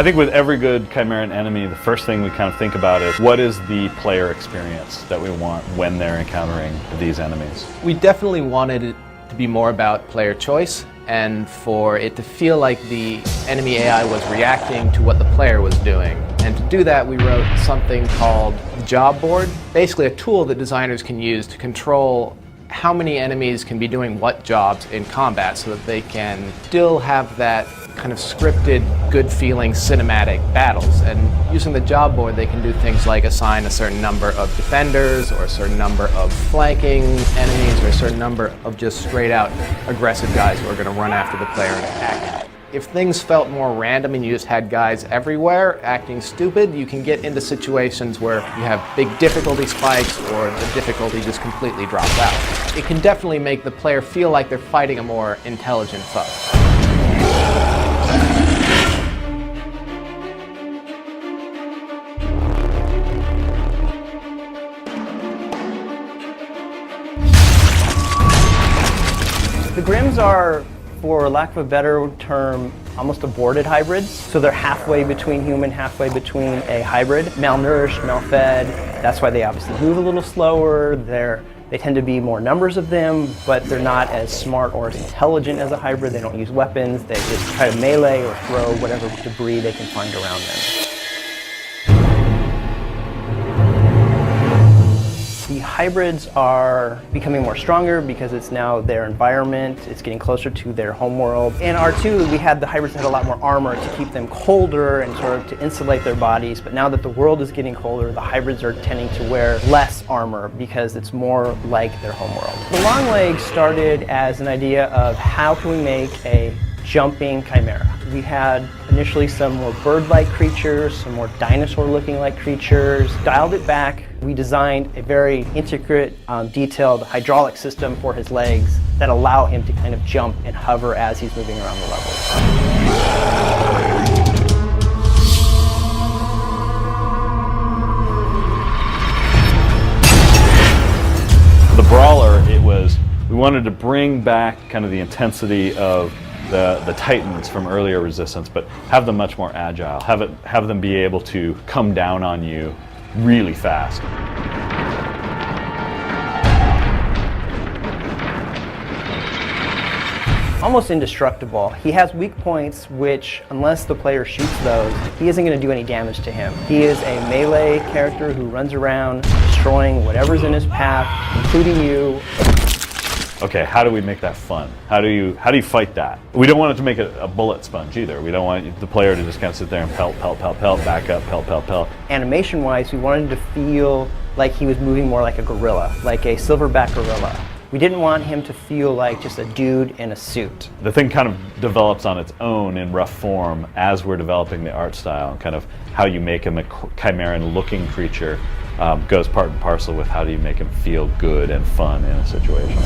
I think with every good Chimeran enemy, the first thing we kind of think about is what is the player experience that we want when they're encountering these enemies? We definitely wanted it to be more about player choice and for it to feel like the enemy AI was reacting to what the player was doing. And to do that, we wrote something called the job board, basically a tool that designers can use to control how many enemies can be doing what jobs in combat so that they can still have that kind of scripted, good-feeling cinematic battles. And using the job board, they can do things like assign a certain number of defenders or a certain number of flanking enemies or a certain number of just straight-out aggressive guys who are going to run after the player and attack. If things felt more random and you just had guys everywhere acting stupid, you can get into situations where you have big difficulty spikes or the difficulty just completely drops out. It can definitely make the player feel like they're fighting a more intelligent foe. The Grims are, for lack of a better term, almost aborted hybrids. So they're halfway between human, halfway between a hybrid. Malnourished, malfed. That's why they obviously move a little slower. They tend to be more numbers of them, but they're not as smart or as intelligent as a hybrid. They don't use weapons. They just try to melee or throw whatever debris they can find around them. The hybrids are becoming more stronger because it's now their environment, it's getting closer to their homeworld. In R2, we had the hybrids that had a lot more armor to keep them colder and sort of to insulate their bodies, but now that the world is getting colder, the hybrids are tending to wear less armor because it's more like their homeworld. The Longlegs started as an idea of how can we make a jumping chimera. We had initially some more bird-like creatures, some more dinosaur-looking like creatures. Dialed it back, we designed a very intricate, detailed hydraulic system for his legs that allow him to kind of jump and hover as he's moving around the level. The Brawler, we wanted to bring back kind of the intensity of the Titans from earlier Resistance, but have them much more agile, have them be able to come down on you really fast. Almost indestructible. He has weak points which, unless the player shoots those, he isn't going to do any damage to him. He is a melee character who runs around destroying whatever's in his path, including you. Okay, how do we make that fun? How do you fight that? We don't want it to make it a bullet sponge either. We don't want the player to just kind of sit there and pelt, pelt, pelt, pelt, back up, pelt, pelt, pelt. Animation-wise, we wanted him to feel like he was moving more like a gorilla, like a silverback gorilla. We didn't want him to feel like just a dude in a suit. The thing kind of develops on its own in rough form as we're developing the art style, and kind of how you make him a Chimeran-looking creature goes part and parcel with how do you make him feel good and fun in a situation.